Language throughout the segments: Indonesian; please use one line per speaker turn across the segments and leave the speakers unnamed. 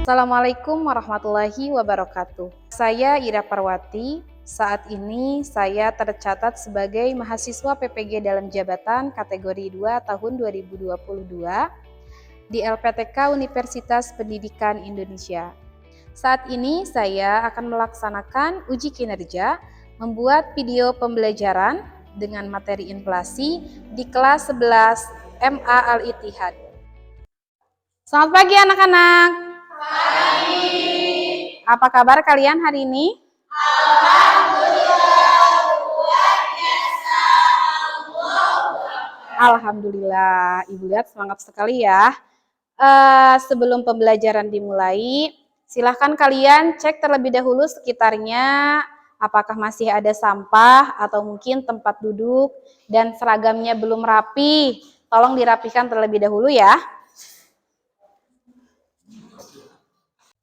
Assalamualaikum warahmatullahi wabarakatuh. Saya Ira Parwati. Saat ini saya tercatat sebagai mahasiswa PPG dalam jabatan kategori 2 tahun 2022 di LPTK Universitas Pendidikan Indonesia. Saat ini saya akan melaksanakan uji kinerja membuat video pembelajaran dengan materi inflasi di kelas 11 MA Al-Ittihad. Selamat pagi anak-anak. Apa kabar kalian hari ini? Alhamdulillah, Ibu lihat semangat sekali ya. Sebelum pembelajaran dimulai, silahkan kalian cek terlebih dahulu sekitarnya, apakah masih ada sampah atau mungkin tempat duduk dan seragamnya belum rapi. Tolong dirapikan terlebih dahulu ya.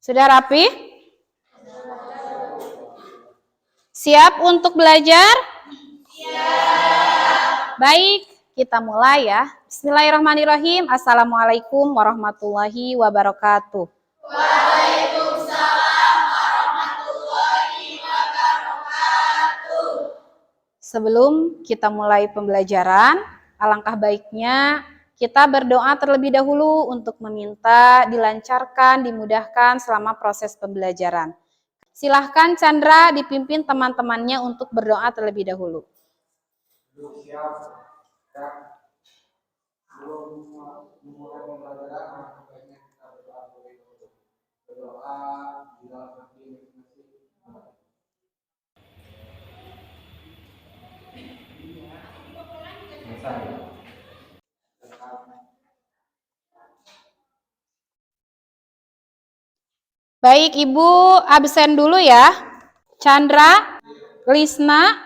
Sudah rapi? Siap untuk belajar? Siap. Baik, kita mulai ya. Bismillahirrahmanirrahim. Assalamualaikum warahmatullahi wabarakatuh. Waalaikumsalam warahmatullahi wabarakatuh. Sebelum kita mulai pembelajaran, alangkah baiknya kita berdoa terlebih dahulu untuk meminta dilancarkan, dimudahkan selama proses pembelajaran. Silahkan Chandra dipimpin teman-temannya untuk berdoa terlebih dahulu. Sebelum memulai pembelajaran, baiknya kita berdoa terlebih dahulu. Berdoa di dalam hati masing-masing. Baik, Ibu absen dulu ya. Chandra, Lisna,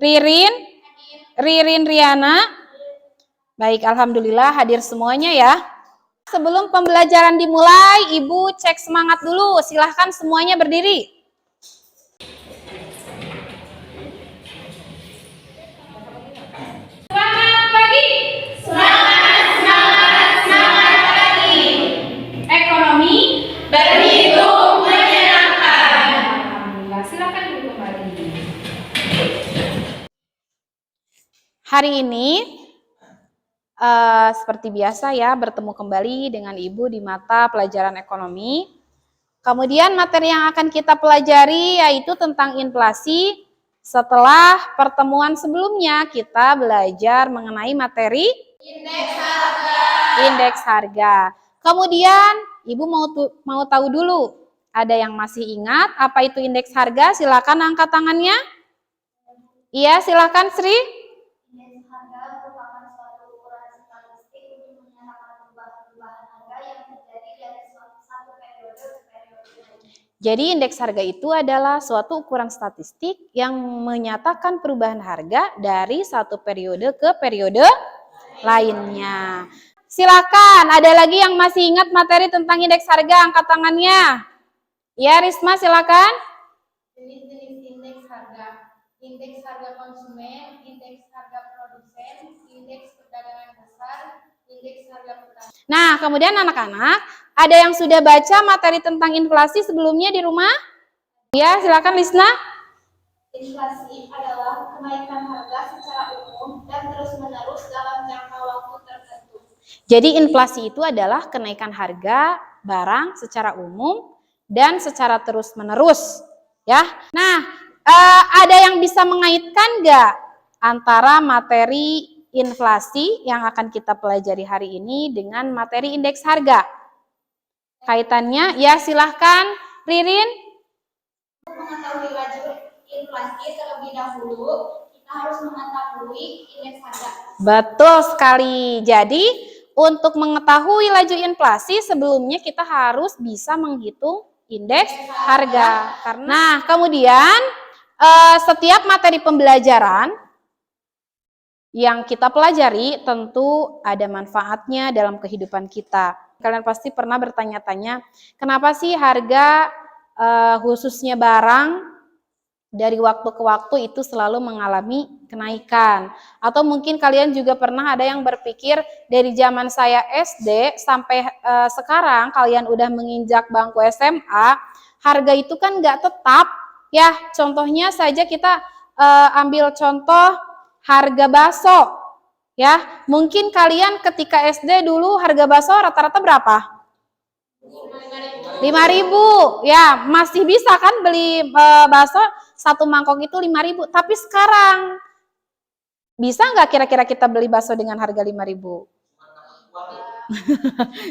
Ririn Riana. Baik, alhamdulillah hadir semuanya ya. Sebelum pembelajaran dimulai, Ibu cek semangat dulu. Silahkan semuanya berdiri. Semangat pagi. Semangat pagi. Ekonomi berhitung menyenangkan. Alhamdulillah, silakan duduk kembali. Hari ini seperti biasa ya, bertemu kembali dengan Ibu di mata pelajaran ekonomi. Kemudian materi yang akan kita pelajari yaitu tentang inflasi. Setelah pertemuan sebelumnya kita belajar mengenai materi indeks harga. Kemudian Ibu mau tahu dulu, ada yang masih ingat apa itu indeks harga? Silakan angkat tangannya. Iya, silakan Sri. Indeks harga merupakan suatu ukuran statistik untuk menyatakan perubahan harga yang terjadi dari satu periode ke periode lainnya. Jadi indeks harga itu adalah suatu ukuran statistik yang menyatakan perubahan harga dari satu periode ke periode lainnya. Silakan, ada lagi yang masih ingat materi tentang indeks harga, angkat tangannya. Ya, Risma silakan. Jenis-jenis indeks harga. Indeks harga konsumen, indeks harga produsen, indeks perdagangan besar, indeks harga petani. Nah, kemudian anak-anak, ada yang sudah baca materi tentang inflasi sebelumnya di rumah? Ya, silakan Lisna. Inflasi adalah kenaikan harga secara umum dan terus-menerus dalam jangka waktu tertentu. Jadi inflasi itu adalah kenaikan harga barang secara umum dan secara terus-menerus, ya. Nah, ada yang bisa mengaitkan nggak antara materi inflasi yang akan kita pelajari hari ini dengan materi indeks harga? Kaitannya, ya silahkan Ririn. Untuk mengetahui laju inflasi terlebih dahulu, kita harus mengetahui indeks harga. Betul sekali. Jadi, untuk mengetahui laju inflasi sebelumnya kita harus bisa menghitung indeks harga. Karena kemudian setiap materi pembelajaran yang kita pelajari tentu ada manfaatnya dalam kehidupan kita. Kalian pasti pernah bertanya-tanya, kenapa sih harga khususnya barang dari waktu ke waktu itu selalu mengalami kenaikan. Atau mungkin kalian juga pernah ada yang berpikir dari zaman saya SD sampai sekarang kalian udah menginjak bangku SMA, harga itu kan nggak tetap. Ya, contohnya saja kita ambil contoh harga bakso. Ya, mungkin kalian ketika SD dulu harga bakso rata-rata berapa? 5.000, ya masih bisa kan beli bakso satu mangkok itu 5.000. Tapi sekarang bisa nggak kira-kira kita beli bakso dengan harga 5.000?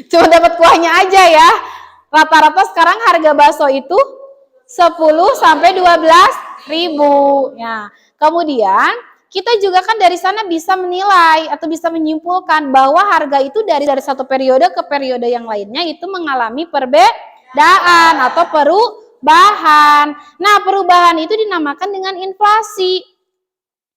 Cuma dapat kuahnya aja ya. Rata-rata sekarang harga bakso itu 10 sampai 12.000. Ya. Kemudian kita juga kan dari sana bisa menilai atau bisa menyimpulkan bahwa harga itu dari satu periode ke periode yang lainnya itu mengalami perbedaan atau perubahan. Nah, perubahan itu dinamakan dengan inflasi.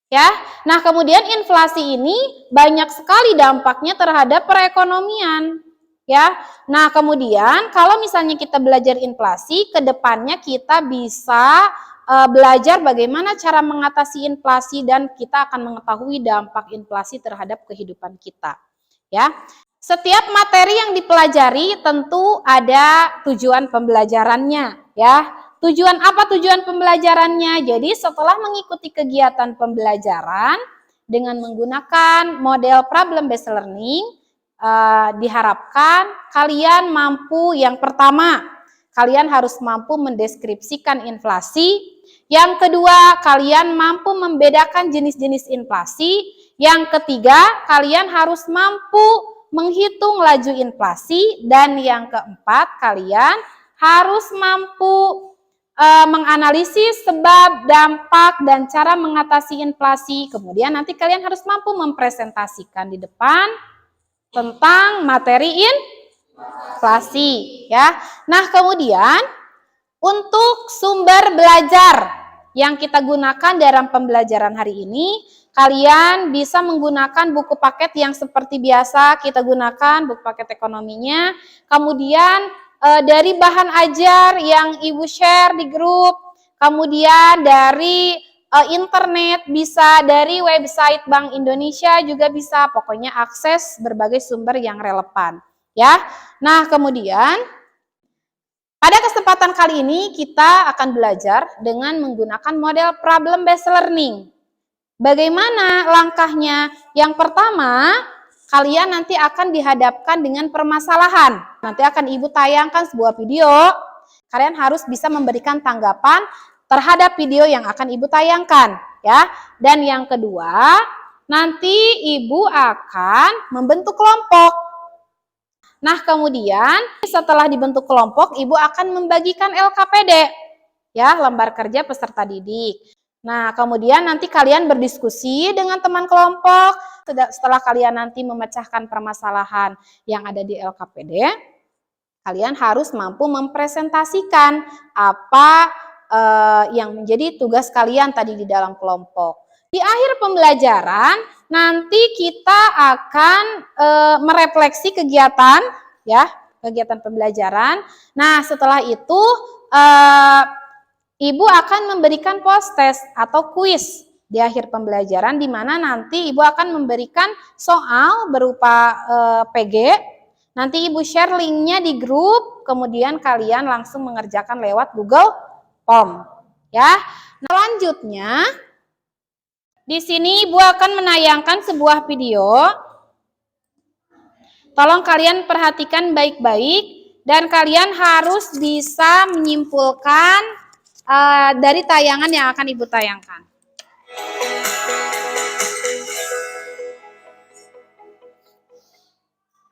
Ya. Nah, kemudian inflasi ini banyak sekali dampaknya terhadap perekonomian. Ya. Nah, kemudian kalau misalnya kita belajar inflasi, ke depannya kita bisa belajar bagaimana cara mengatasi inflasi dan kita akan mengetahui dampak inflasi terhadap kehidupan kita. Ya. Setiap materi yang dipelajari tentu ada tujuan pembelajarannya, ya. Tujuan apa tujuan pembelajarannya? Jadi setelah mengikuti kegiatan pembelajaran dengan menggunakan model problem based learning, diharapkan kalian mampu, yang pertama, kalian harus mampu mendeskripsikan inflasi. Yang kedua, kalian mampu membedakan jenis-jenis inflasi. Yang ketiga, kalian harus mampu menghitung laju inflasi. Dan yang keempat, kalian harus mampu menganalisis sebab, dampak, dan cara mengatasi inflasi. Kemudian nanti kalian harus mampu mempresentasikan di depan tentang materi inflasi, ya. Nah, kemudian untuk sumber belajar yang kita gunakan dalam pembelajaran hari ini, kalian bisa menggunakan buku paket yang seperti biasa kita gunakan, buku paket ekonominya. Kemudian dari bahan ajar yang Ibu share di grup, kemudian dari internet, bisa dari website Bank Indonesia juga bisa, pokoknya akses berbagai sumber yang relevan, ya. Nah, kemudian pada kesempatan kali ini kita akan belajar dengan menggunakan model problem based learning. Bagaimana langkahnya? Yang pertama, kalian nanti akan dihadapkan dengan permasalahan. Nanti akan Ibu tayangkan sebuah video. Kalian harus bisa memberikan tanggapan terhadap video yang akan Ibu tayangkan, ya. Dan yang kedua, nanti Ibu akan membentuk kelompok. Nah, kemudian setelah dibentuk kelompok, Ibu akan membagikan LKPD, ya, lembar kerja peserta didik. Nah, kemudian nanti kalian berdiskusi dengan teman kelompok. Setelah kalian nanti memecahkan permasalahan yang ada di LKPD, kalian harus mampu mempresentasikan apa yang menjadi tugas kalian tadi di dalam kelompok. Di akhir pembelajaran, nanti kita akan merefleksi kegiatan, ya, kegiatan pembelajaran. Nah, setelah itu Ibu akan memberikan post test atau kuis di akhir pembelajaran, di mana nanti Ibu akan memberikan soal berupa PG. Nanti Ibu share linknya di grup, kemudian kalian langsung mengerjakan lewat Google Form, ya. Nah, selanjutnya di sini Ibu akan menayangkan sebuah video. Tolong kalian perhatikan baik-baik dan kalian harus bisa menyimpulkan dari tayangan yang akan Ibu tayangkan.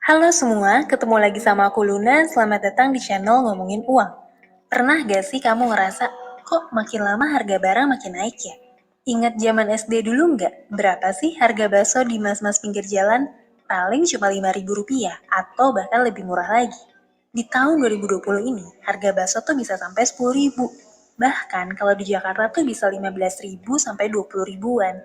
Halo semua, ketemu lagi sama aku Luna. Selamat datang di channel Ngomongin Uang. Pernah gak sih kamu ngerasa, kok makin lama harga barang makin naik ya? Ingat zaman SD dulu nggak? Berapa sih harga bakso di mas-mas pinggir jalan? Paling cuma Rp5.000 atau bahkan lebih murah lagi. Di tahun 2020 ini, harga bakso tuh bisa sampai Rp10.000. Bahkan kalau di Jakarta tuh bisa Rp15.000 sampai Rp20.000-an.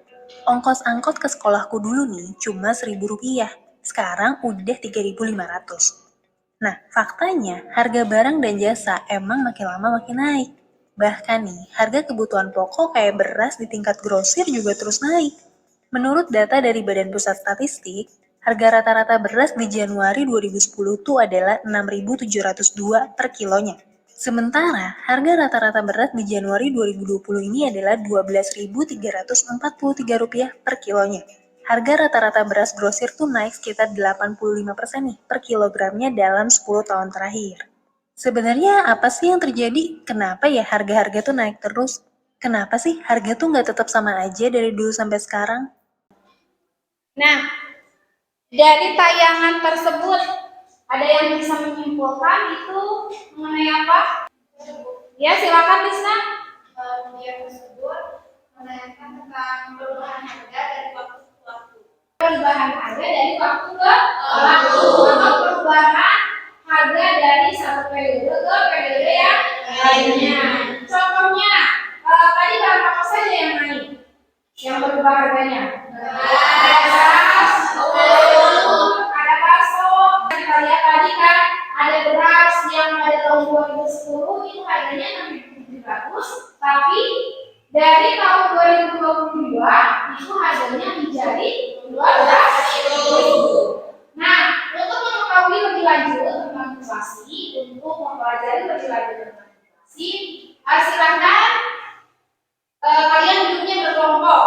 Ongkos angkot ke sekolahku dulu nih cuma Rp1.000. Sekarang udah Rp3.500. Nah, faktanya harga barang dan jasa emang makin lama makin naik. Bahkan nih, harga kebutuhan pokok kayak beras di tingkat grosir juga terus naik. Menurut data dari Badan Pusat Statistik, harga rata-rata beras di Januari 2010 itu adalah 6.702 per kilonya. Sementara, harga rata-rata beras di Januari 2020 ini adalah Rp12.343 per kilonya. Harga rata-rata beras grosir tuh naik sekitar 85% nih per kilogramnya dalam 10 tahun terakhir. Sebenarnya apa sih yang terjadi? Kenapa ya harga-harga tuh naik terus? Kenapa sih harga tuh nggak tetap sama aja dari dulu sampai sekarang?
Nah, dari tayangan tersebut, ada yang bisa menyimpulkan itu mengenai apa? Ya, silakan Lisna. Kemudian tersebut menanyakan tentang perubahan harga dari waktu ke waktu. Perubahan harga dari waktu ke waktu. Atau perubahan harga dari satu periode ke periode yang lainnya. Contohnya, tadi bahan apa saja yang naik? Yang berubah harganya? Ada bakso, kita lihat tadi kan ada beras yang pada tahun 2010 itu harganya 6.700, tapi dari tahun 2022 itu harganya menjadi 12.000. Nah, untuk mengetahui lebih lanjut tentang inflasi, untuk mempelajari lebih lanjut tentang inflasi, silakan kalian duduknya berkelompok,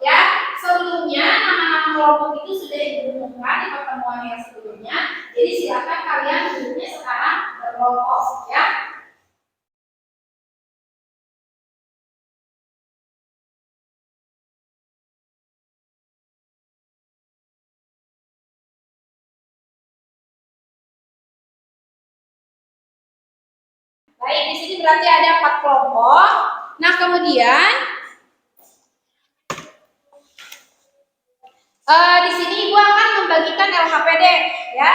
ya. Sebelumnya nama-nama kelompok itu sudah diumumkan di pertemuan yang sebelumnya. Jadi silakan kalian duduknya sekarang berkelompok, ya. Baik, di sini berarti ada 4 kelompok. Nah, kemudian di sini Ibu akan membagikan LHPD, ya.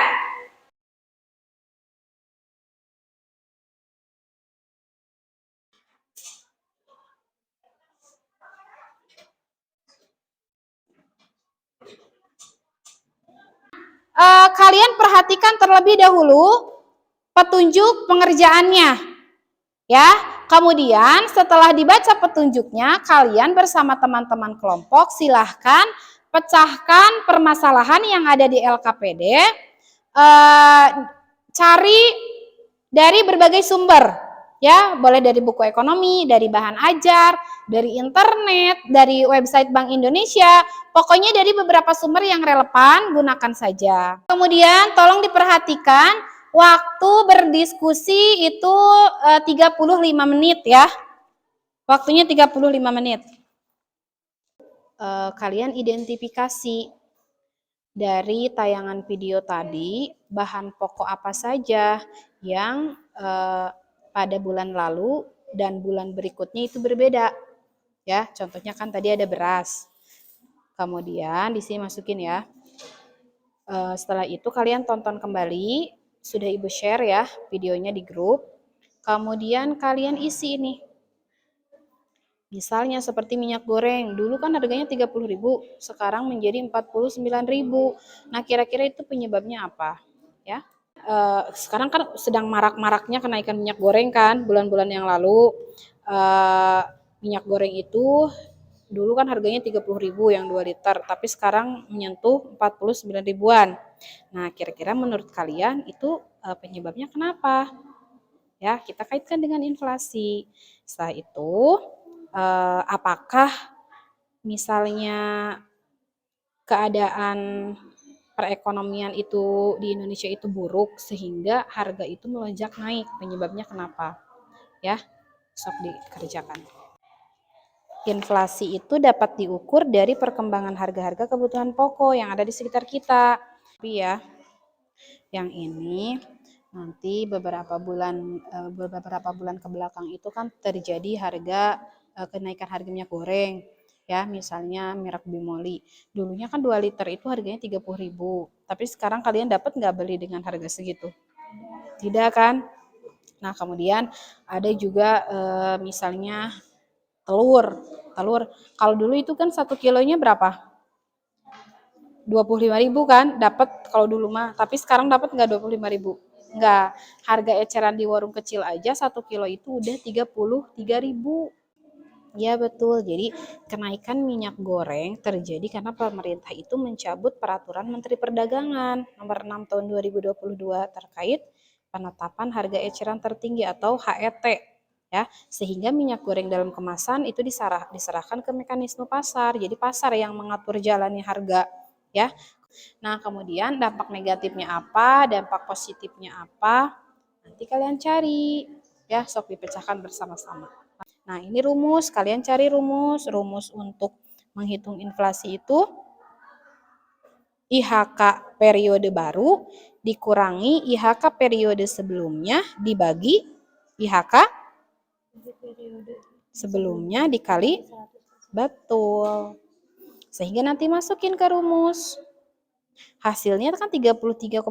Kalian perhatikan terlebih dahulu petunjuk pengerjaannya, ya. Kemudian setelah dibaca petunjuknya, kalian bersama teman-teman kelompok silahkan pecahkan permasalahan yang ada di LKPD, cari dari berbagai sumber, ya. Boleh dari buku ekonomi, dari bahan ajar, dari internet, dari website Bank Indonesia, pokoknya dari beberapa sumber yang relevan, gunakan saja. Kemudian tolong diperhatikan waktu berdiskusi itu 35 menit, ya. Waktunya 35 menit. Kalian identifikasi dari tayangan video tadi bahan pokok apa saja yang pada bulan lalu dan bulan berikutnya itu berbeda, ya. Contohnya kan tadi ada beras. Kemudian di sini masukin, ya. Setelah itu kalian tonton kembali, sudah Ibu share ya videonya di grup. Kemudian kalian isi ini. Misalnya seperti minyak goreng, dulu kan harganya 30.000, sekarang menjadi 49.000. Nah, kira-kira itu penyebabnya apa? Ya. Sekarang kan sedang marak-maraknya kenaikan minyak goreng kan, bulan-bulan yang lalu. Minyak goreng itu dulu kan harganya 30.000 yang 2 liter, tapi sekarang menyentuh 49 ribuan. Nah, kira-kira menurut kalian itu penyebabnya kenapa? Ya, kita kaitkan dengan inflasi. Setelah itu, apakah misalnya keadaan perekonomian itu di Indonesia itu buruk sehingga harga itu melonjak naik? Penyebabnya kenapa? Ya, sok dikerjakan. Inflasi itu dapat diukur dari perkembangan harga-harga kebutuhan pokok yang ada di sekitar kita. Tapi ya, yang ini nanti beberapa bulan ke belakang itu kan terjadi kenaikan harga minyak goreng. Ya, misalnya merek Bimoli. Dulunya kan 2 liter itu harganya 30.000. Tapi sekarang kalian dapat nggak beli dengan harga segitu? Tidak kan? Nah, kemudian ada juga misalnya telur. Kalau dulu itu kan 1 kilonya berapa? 25.000 kan dapat kalau dulu mah, tapi sekarang dapat nggak 25.000? Enggak, harga eceran di warung kecil aja 1 kilo itu udah 33.000. Ya betul, jadi kenaikan minyak goreng terjadi karena pemerintah itu mencabut peraturan Menteri Perdagangan nomor 6 tahun 2022 terkait penetapan harga eceran tertinggi atau HET, ya, sehingga minyak goreng dalam kemasan itu diserahkan ke mekanisme pasar. Jadi pasar yang mengatur jalannya harga, ya. Nah, kemudian dampak negatifnya apa, dampak positifnya apa? Nanti kalian cari, ya, sok dipecahkan bersama-sama. Nah, ini rumus, kalian cari rumus. Rumus untuk menghitung inflasi itu IHK periode baru dikurangi IHK periode sebelumnya dibagi IHK sebelumnya dikali betul. Sehingga nanti masukin ke rumus. Hasilnya kan 33,2%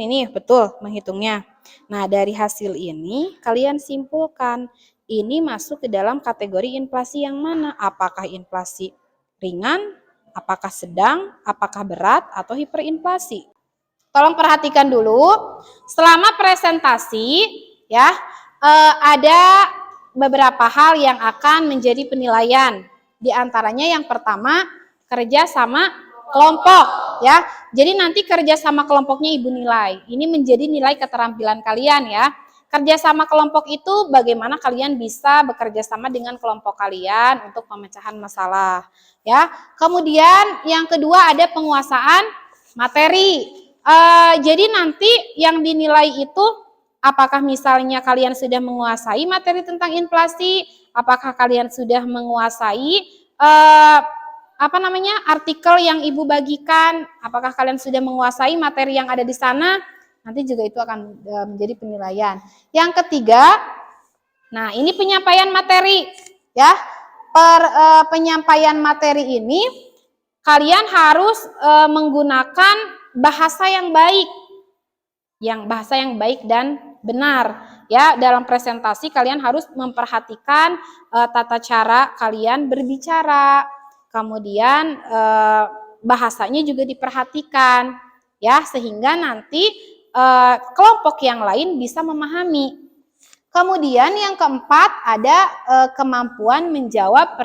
ini betul menghitungnya. Nah, dari hasil ini kalian simpulkan ini masuk ke dalam kategori inflasi yang mana? Apakah inflasi ringan, apakah sedang, apakah berat, atau hiperinflasi? Tolong perhatikan dulu, selama presentasi ya ada beberapa hal yang akan menjadi penilaian. Di antaranya yang pertama kerja sama kelompok ya. Jadi nanti kerja sama kelompoknya Ibu nilai. Ini menjadi nilai keterampilan kalian ya. Kerja sama kelompok itu bagaimana kalian bisa bekerja sama dengan kelompok kalian untuk pemecahan masalah ya. Kemudian yang kedua ada penguasaan materi. Jadi nanti yang dinilai itu apakah misalnya kalian sudah menguasai materi tentang inflasi, apakah kalian sudah menguasai artikel yang Ibu bagikan, apakah kalian sudah menguasai materi yang ada di sana, nanti juga itu akan menjadi penilaian. Yang ketiga, nah ini penyampaian materi ya. Penyampaian materi ini kalian harus menggunakan bahasa yang baik. Bahasa yang baik dan benar ya. Dalam presentasi kalian harus memperhatikan tata cara kalian berbicara. Kemudian bahasanya juga diperhatikan ya, sehingga nanti kelompok yang lain bisa memahami. Kemudian yang keempat ada kemampuan menjawab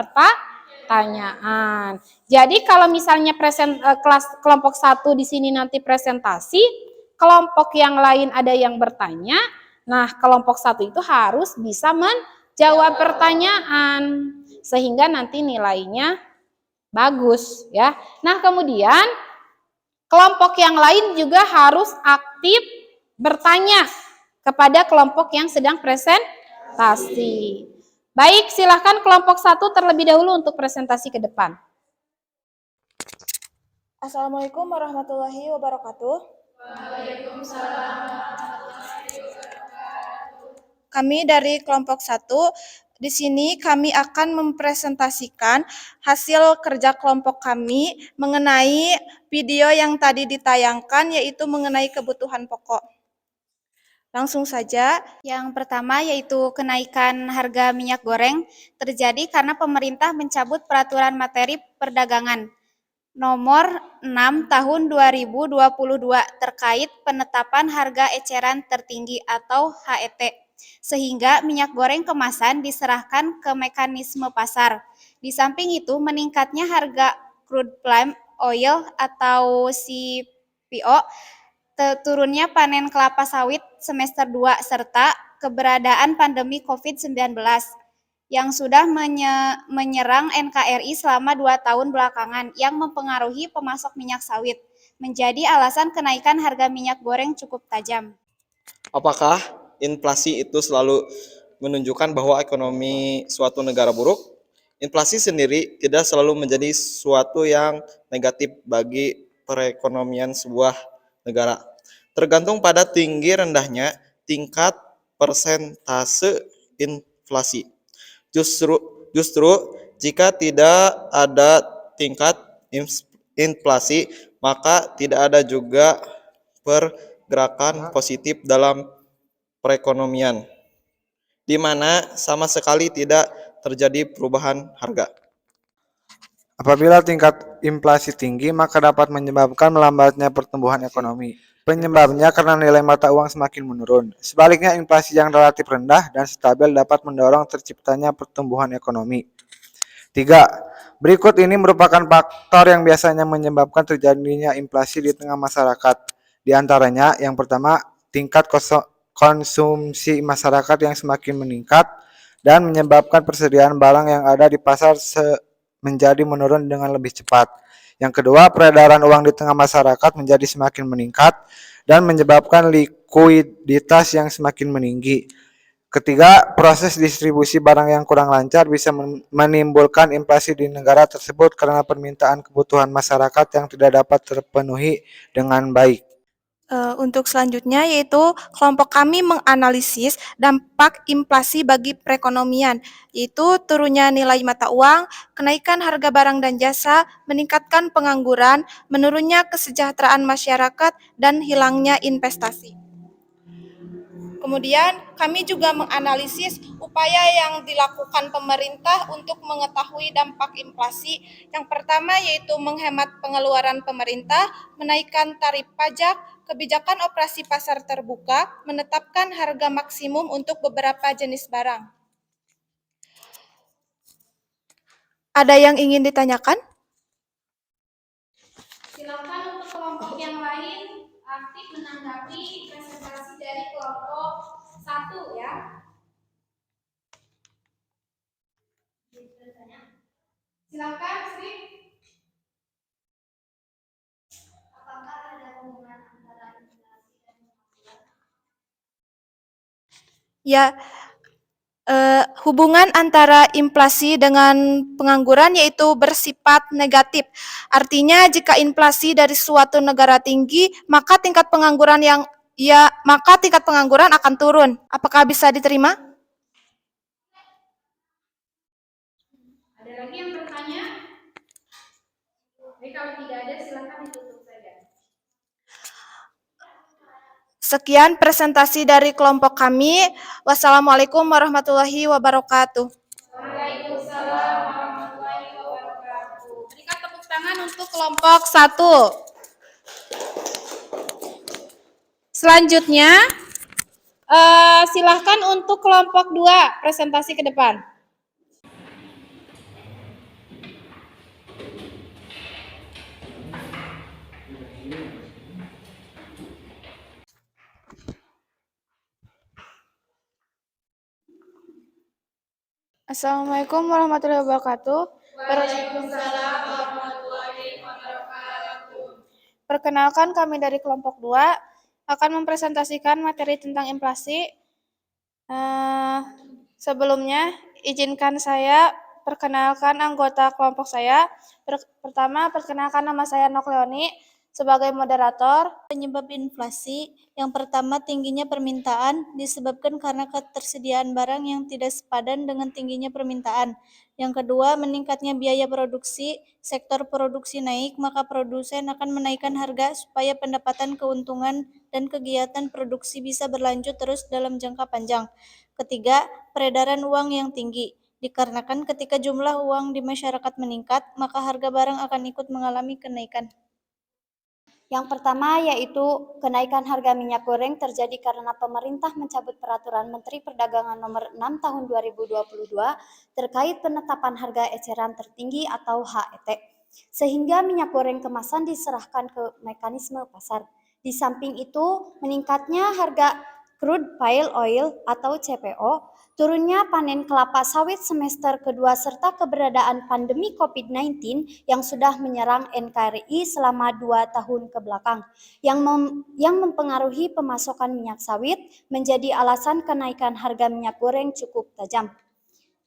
pertanyaan. Jadi kalau misalnya kelas kelompok 1 di sini nanti presentasi, kelompok yang lain ada yang bertanya, nah kelompok 1 itu harus bisa menjawab pertanyaan sehingga nanti nilainya bagus ya. Nah, kemudian kelompok yang lain juga harus aktif bertanya kepada kelompok yang sedang presentasi. Baik, silahkan kelompok 1 terlebih dahulu untuk presentasi ke depan.
Assalamualaikum warahmatullahi wabarakatuh.
Waalaikumsalam.
Kami dari kelompok 1, di sini kami akan mempresentasikan hasil kerja kelompok kami mengenai video yang tadi ditayangkan, yaitu mengenai kebutuhan pokok. Langsung saja, yang pertama yaitu kenaikan harga minyak goreng terjadi karena pemerintah mencabut peraturan materi perdagangan nomor 6 tahun 2022 terkait penetapan harga eceran tertinggi atau HET, sehingga minyak goreng kemasan diserahkan ke mekanisme pasar. Di samping itu, meningkatnya harga crude palm oil atau CPO, turunnya panen kelapa sawit semester 2, serta keberadaan pandemi COVID-19 yang sudah menyerang NKRI selama 2 tahun belakangan yang mempengaruhi pemasok minyak sawit, menjadi alasan kenaikan harga minyak goreng cukup tajam.
Apakah inflasi itu selalu menunjukkan bahwa ekonomi suatu negara buruk? Inflasi sendiri tidak selalu menjadi suatu yang negatif bagi perekonomian sebuah negara. Tergantung pada tinggi rendahnya tingkat persentase inflasi. Justru jika tidak ada tingkat inflasi, maka tidak ada juga pergerakan positif dalam perekonomian, di mana sama sekali tidak terjadi perubahan harga.
Apabila tingkat inflasi tinggi, maka dapat menyebabkan melambatnya pertumbuhan ekonomi. Penyebabnya karena nilai mata uang semakin menurun. Sebaliknya, inflasi yang relatif rendah dan stabil dapat mendorong terciptanya pertumbuhan ekonomi. 3. Berikut ini merupakan faktor yang biasanya menyebabkan terjadinya inflasi di tengah masyarakat. Di antaranya, yang pertama, tingkat konsumsi masyarakat yang semakin meningkat dan menyebabkan persediaan barang yang ada di pasar menjadi menurun dengan lebih cepat. Yang kedua, peredaran uang di tengah masyarakat menjadi semakin meningkat dan menyebabkan likuiditas yang semakin meninggi. Ketiga, proses distribusi barang yang kurang lancar bisa menimbulkan inflasi di negara tersebut karena permintaan kebutuhan masyarakat yang tidak dapat terpenuhi dengan baik.
Untuk selanjutnya yaitu kelompok kami menganalisis dampak inflasi bagi perekonomian, yaitu turunnya nilai mata uang, kenaikan harga barang dan jasa, meningkatkan pengangguran, menurunnya kesejahteraan masyarakat, dan hilangnya investasi. Kemudian kami juga menganalisis upaya yang dilakukan pemerintah untuk mengetahui dampak inflasi. Yang pertama yaitu menghemat pengeluaran pemerintah, menaikkan tarif pajak, kebijakan operasi pasar terbuka, menetapkan harga maksimum untuk beberapa jenis barang. Ada yang ingin ditanyakan?
Silakan untuk kelompok yang lain aktif menanggapi presentasi dari kelompok 1 ya. Silakan Sri. Apakah ada hubungan antara inflasi dan pengangguran?
Ya, hubungan antara inflasi dengan pengangguran yaitu bersifat negatif. Artinya jika inflasi dari suatu negara tinggi, maka tingkat pengangguran akan turun. Apakah bisa diterima?
Ada lagi yang bertanya? Jadi kalau tidak ada silakan ditutup saja.
Sekian presentasi dari kelompok kami. Wassalamualaikum warahmatullahi wabarakatuh.
Waalaikumsalam warahmatullahi wabarakatuh. Berikan tepuk tangan untuk kelompok 1. Selanjutnya, silahkan untuk kelompok 2 presentasi ke depan.
Assalamualaikum warahmatullahi wabarakatuh.
Waalaikumsalam warahmatullahi wabarakatuh.
Perkenalkan, kami dari kelompok 2 akan mempresentasikan materi tentang inflasi. Sebelumnya, izinkan saya perkenalkan anggota kelompok saya. Pertama, perkenalkan nama saya Nokleoni sebagai moderator.
Penyebab inflasi, yang pertama tingginya permintaan disebabkan karena ketersediaan barang yang tidak sepadan dengan tingginya permintaan. Yang kedua, meningkatnya biaya produksi. Sektor produksi naik, maka produsen akan menaikkan harga supaya pendapatan, keuntungan, dan kegiatan produksi bisa berlanjut terus dalam jangka panjang. Ketiga, peredaran uang yang tinggi. Dikarenakan ketika jumlah uang di masyarakat meningkat, maka harga barang akan ikut mengalami kenaikan. Yang pertama yaitu kenaikan harga minyak goreng terjadi karena pemerintah mencabut Peraturan Menteri Perdagangan Nomor 6 Tahun 2022 terkait penetapan harga eceran tertinggi atau HET, sehingga minyak goreng kemasan diserahkan ke mekanisme pasar. Di samping itu, meningkatnya harga crude palm oil atau CPO, turunnya panen kelapa sawit semester kedua serta keberadaan pandemi COVID-19 yang sudah menyerang NKRI selama 2 tahun kebelakang, yang mempengaruhi pemasokan minyak sawit menjadi alasan kenaikan harga minyak goreng cukup tajam.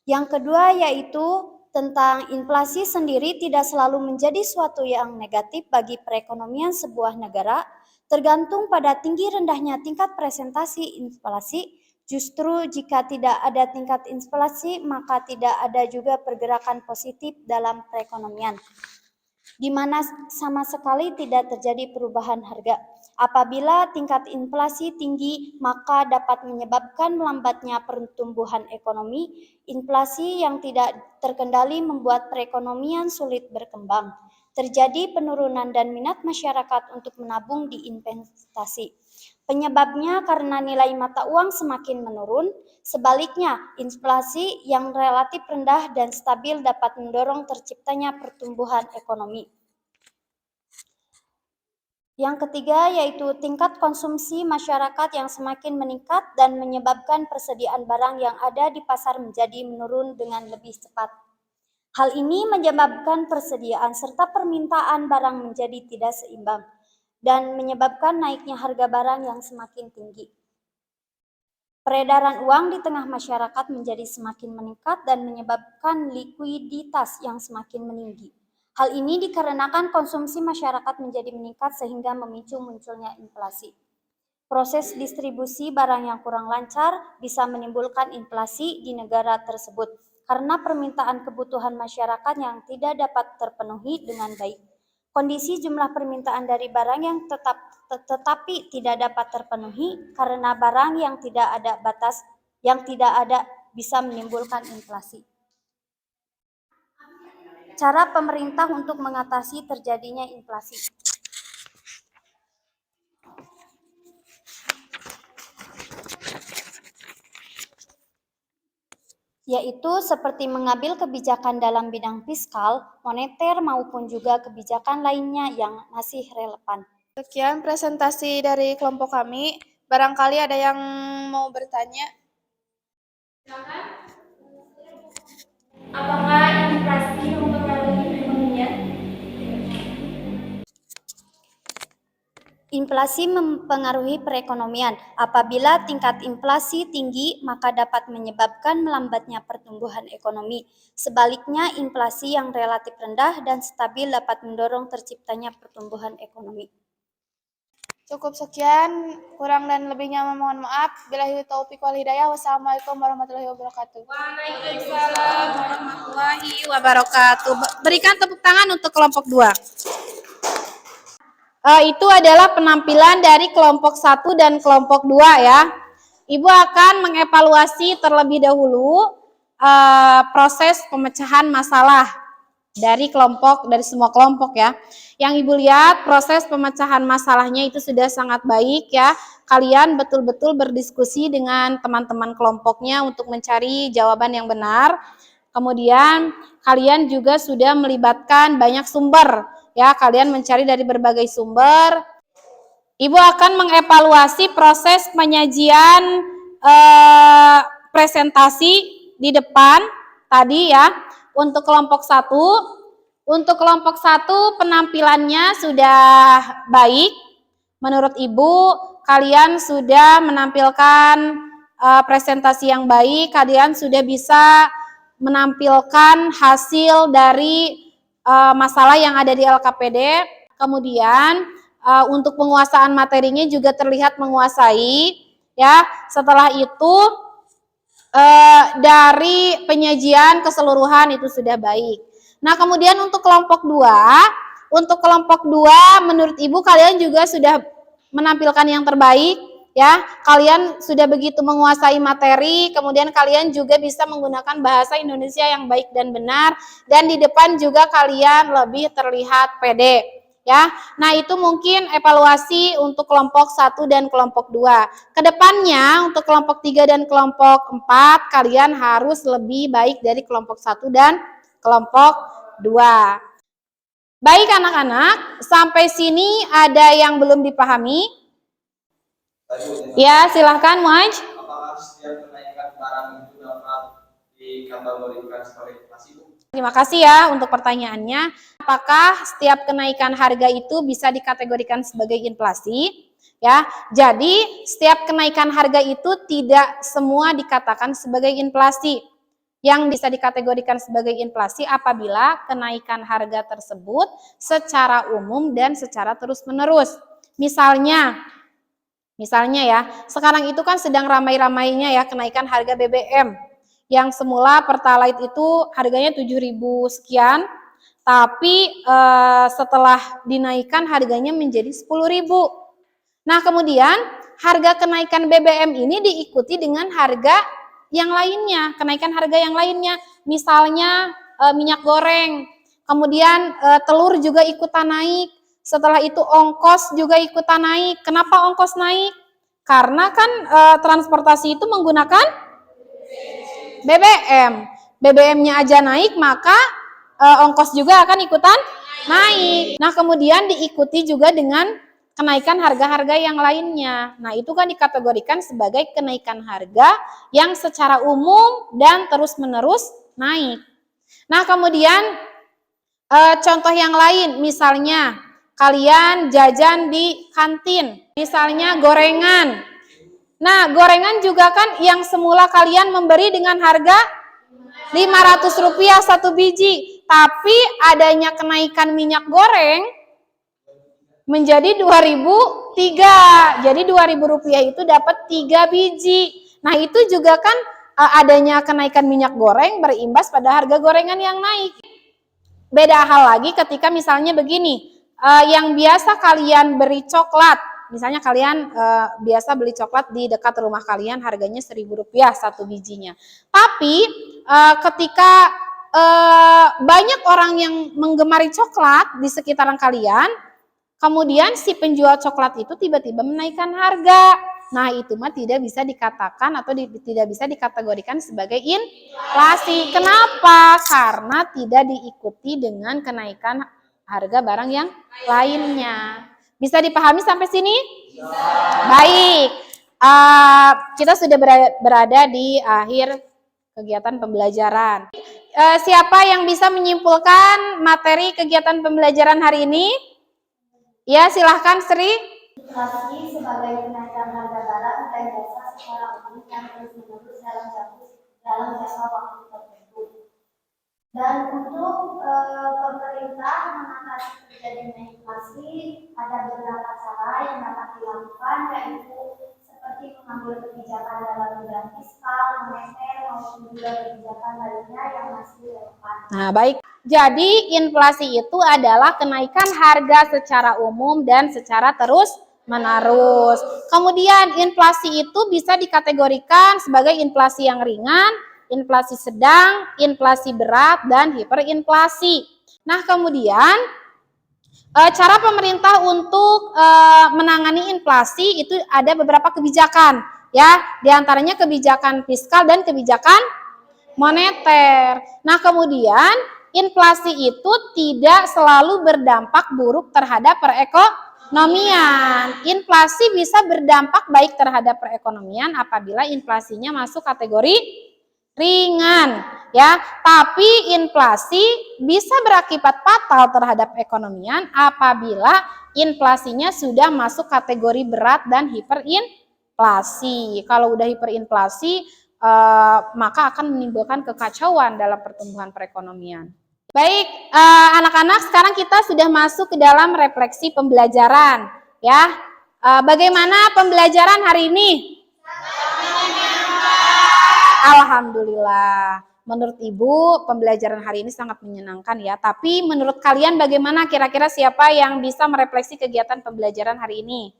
Yang kedua yaitu tentang inflasi sendiri tidak selalu menjadi suatu yang negatif bagi perekonomian sebuah negara, tergantung pada tinggi rendahnya tingkat presentasi inflasi. Justru jika tidak ada tingkat inflasi, maka tidak ada juga pergerakan positif dalam perekonomian, di mana sama sekali tidak terjadi perubahan harga. Apabila tingkat inflasi tinggi, maka dapat menyebabkan melambatnya pertumbuhan ekonomi. Inflasi yang tidak terkendali membuat perekonomian sulit berkembang.
Terjadi penurunan dan minat masyarakat untuk menabung di investasi. Penyebabnya karena nilai mata uang semakin menurun, sebaliknya inflasi yang relatif rendah dan stabil dapat mendorong terciptanya pertumbuhan ekonomi. Yang ketiga yaitu tingkat konsumsi masyarakat yang semakin meningkat dan menyebabkan persediaan barang yang ada di pasar menjadi menurun dengan lebih cepat. Hal ini menyebabkan persediaan serta permintaan barang menjadi tidak seimbang dan menyebabkan naiknya harga barang yang semakin tinggi. Peredaran uang di tengah masyarakat menjadi semakin meningkat dan menyebabkan likuiditas yang semakin meninggi. Hal ini dikarenakan konsumsi masyarakat menjadi meningkat sehingga memicu munculnya inflasi. Proses distribusi barang yang kurang lancar bisa menimbulkan inflasi di negara tersebut karena permintaan kebutuhan masyarakat yang tidak dapat terpenuhi dengan baik. Kondisi jumlah permintaan dari barang yang tetapi tidak dapat terpenuhi karena barang yang tidak ada batas yang tidak ada bisa menimbulkan inflasi. Cara pemerintah untuk mengatasi terjadinya inflasi. Yaitu seperti mengambil kebijakan dalam bidang fiskal, moneter maupun juga kebijakan lainnya yang masih relevan.
Sekian presentasi dari kelompok kami. Barangkali ada yang mau bertanya?
Apakah inflasi mempengaruhi perekonomian? Inflasi mempengaruhi perekonomian. Apabila tingkat inflasi tinggi, maka dapat menyebabkan melambatnya pertumbuhan ekonomi. Sebaliknya, inflasi yang relatif rendah dan stabil dapat mendorong terciptanya pertumbuhan ekonomi.
Cukup sekian, kurang dan lebihnya mohon maaf. Billahi taufiq wal hidayah. Wassalamualaikum warahmatullahi wabarakatuh.
Waalaikumsalam warahmatullahi wabarakatuh. Berikan tepuk tangan untuk kelompok 2. Itu adalah penampilan dari kelompok 1 dan kelompok 2 ya. Ibu akan mengevaluasi terlebih dahulu proses pemecahan masalah dari semua kelompok ya. Yang Ibu lihat proses pemecahan masalahnya itu sudah sangat baik ya. Kalian betul-betul berdiskusi dengan teman-teman kelompoknya untuk mencari jawaban yang benar. Kemudian kalian juga sudah melibatkan banyak sumber ya, kalian mencari dari berbagai sumber. Ibu akan mengevaluasi proses penyajian presentasi di depan tadi ya. Untuk kelompok 1, penampilannya sudah baik. Menurut Ibu, kalian sudah menampilkan presentasi yang baik, kalian sudah bisa menampilkan hasil dari masalah yang ada di LKPD. Kemudian untuk penguasaan materinya juga terlihat menguasai ya. Setelah itu dari penyajian keseluruhan itu sudah baik. Nah, kemudian untuk kelompok 2 menurut Ibu kalian juga sudah menampilkan yang terbaik ya. Kalian sudah begitu menguasai materi, kemudian kalian juga bisa menggunakan bahasa Indonesia yang baik dan benar, dan di depan juga kalian lebih terlihat pede ya. Nah, itu mungkin evaluasi untuk kelompok 1 dan kelompok 2. Kedepannya untuk kelompok 3 dan kelompok 4 kalian harus lebih baik dari kelompok 1 dan kelompok 2. Baik anak-anak, sampai sini ada yang belum dipahami? Ya, silahkan Muaj.
Apakah setiap kenaikan barang itu dapat dikategorikan sebagai inflasi?
Terima kasih ya untuk pertanyaannya. Apakah setiap kenaikan harga itu bisa dikategorikan sebagai inflasi? Ya, jadi setiap kenaikan harga itu tidak semua dikatakan sebagai inflasi. Yang bisa dikategorikan sebagai inflasi apabila kenaikan harga tersebut secara umum dan secara terus-menerus. Misalnya ya, sekarang itu kan sedang ramai-ramainya ya kenaikan harga BBM. Yang semula Pertalite itu harganya 7.000 sekian, tapi setelah dinaikkan harganya menjadi 10.000. Nah, kemudian harga kenaikan BBM ini diikuti dengan harga yang lainnya, kenaikan harga yang lainnya. Misalnya minyak goreng. Kemudian telur juga ikutan naik. Setelah itu ongkos juga ikutan naik. Kenapa ongkos naik? Karena kan transportasi itu menggunakan BBM. BBM-nya aja naik, maka ongkos juga akan ikutan naik. Nah, kemudian diikuti juga dengan kenaikan harga-harga yang lainnya. Nah, itu kan dikategorikan sebagai kenaikan harga yang secara umum dan terus-menerus naik. Nah, kemudian contoh yang lain, misalnya kalian jajan di kantin, misalnya gorengan. Nah, gorengan juga kan yang semula kalian memberi dengan harga Rp500 satu biji, tapi adanya kenaikan minyak goreng menjadi 2.003. Jadi Rp2.000 itu dapat 3 biji. Nah, itu juga kan adanya kenaikan minyak goreng berimbas pada harga gorengan yang naik. Beda hal lagi ketika misalnya begini, yang biasa kalian beri coklat, misalnya kalian biasa beli coklat di dekat rumah kalian harganya Rp1.000 satu bijinya. Tapi ketika banyak orang yang menggemari coklat di sekitaran kalian, kemudian si penjual coklat itu tiba-tiba menaikkan harga. Nah, itu mah tidak bisa dikatakan atau tidak bisa dikategorikan sebagai inflasi. Kenapa? Karena tidak diikuti dengan kenaikan harga barang yang lainnya. Bisa dipahami sampai sini? Baik. Kita sudah berada di akhir kegiatan pembelajaran. Siapa yang bisa menyimpulkan materi kegiatan pembelajaran hari ini? Ya, silahkan Sri.
Inflasi sebagai kenaikan harga barang dan jasa secara umum yang terus-menerus dalam jangka waktu tertentu. Dan untuk pemerintah mengatasi terjadinya inflasi, ada beberapa cara yang dapat dilakukan, yaitu seperti mengambil kebijakan dalam bidang fiskal, moneter, maupun juga kebijakan lainnya yang masih relevan.
Nah, baik. Jadi inflasi itu adalah kenaikan harga secara umum dan secara terus-menerus. Kemudian inflasi itu bisa dikategorikan sebagai inflasi yang ringan, inflasi sedang, inflasi berat, dan hiperinflasi. Nah, kemudian cara pemerintah untuk menangani inflasi itu ada beberapa kebijakan, ya, diantaranya kebijakan fiskal dan kebijakan moneter. Nah, kemudian inflasi itu tidak selalu berdampak buruk terhadap perekonomian. Inflasi bisa berdampak baik terhadap perekonomian apabila inflasinya masuk kategori ringan, ya. Tapi inflasi bisa berakibat fatal terhadap perekonomian apabila inflasinya sudah masuk kategori berat dan hiperinflasi. Kalau udah hiperinflasi, maka akan menimbulkan kekacauan dalam pertumbuhan perekonomian. Baik, anak-anak, sekarang kita sudah masuk ke dalam refleksi pembelajaran, ya. Bagaimana pembelajaran hari ini? Alhamdulillah. Menurut Ibu, pembelajaran hari ini sangat menyenangkan, ya. Tapi menurut kalian bagaimana? Kira-kira siapa yang bisa merefleksi kegiatan pembelajaran hari ini?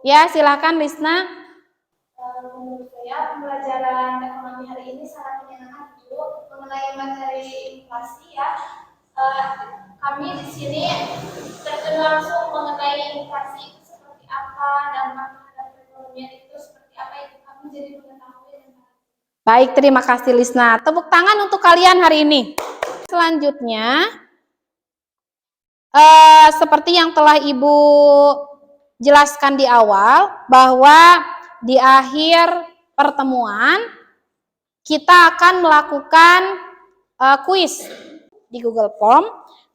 Ya, silakan Lisna.
Menurut saya pembelajaran ekonomi hari ini sangat menyenangkan, Bu. Mengenai materi inflasi, ya, kami di sini terjun langsung mengenai inflasi itu seperti apa, dampak terhadap perekonomian itu seperti apa, itu kami jadi mengetahui.
Baik, terima kasih Lisna. Tepuk tangan untuk kalian hari ini. Selanjutnya, seperti yang telah Ibu jelaskan di awal, bahwa di akhir pertemuan kita akan melakukan kuis di Google Form.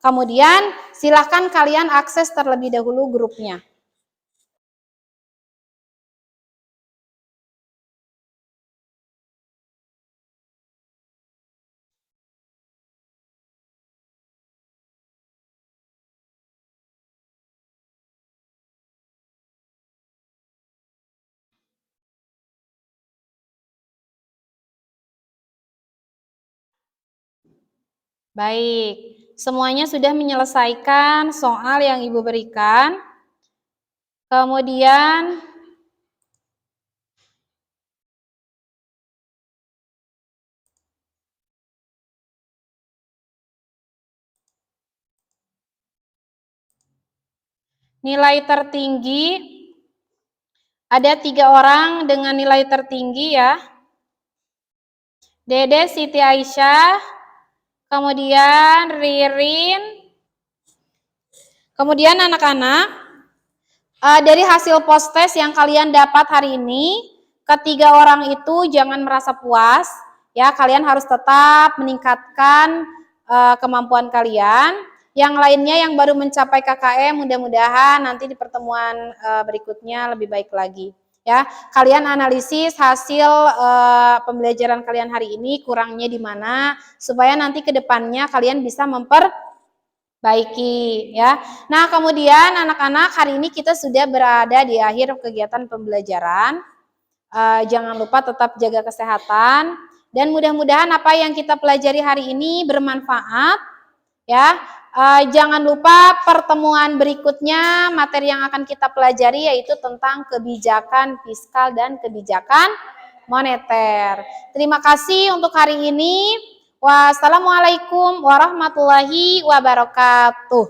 Kemudian silakan kalian akses terlebih dahulu grupnya. Baik, semuanya sudah menyelesaikan soal yang Ibu berikan. Kemudian Nilai tertinggi, ada 3 orang dengan nilai tertinggi ya. Dede, Siti Aisyah, kemudian Ririn, kemudian anak-anak, dari hasil post-test yang kalian dapat hari ini, ketiga orang itu jangan merasa puas, ya kalian harus tetap meningkatkan kemampuan kalian. Yang lainnya yang baru mencapai KKM, mudah-mudahan nanti di pertemuan berikutnya lebih baik lagi. Ya, kalian analisis hasil pembelajaran kalian hari ini kurangnya di mana supaya nanti ke depannya kalian bisa memperbaiki ya. Nah, kemudian anak-anak hari ini kita sudah berada di akhir kegiatan pembelajaran. Jangan lupa tetap jaga kesehatan dan mudah-mudahan apa yang kita pelajari hari ini bermanfaat ya. Jangan lupa pertemuan berikutnya materi yang akan kita pelajari yaitu tentang kebijakan fiskal dan kebijakan moneter. Terima kasih untuk hari ini. Wassalamualaikum warahmatullahi wabarakatuh.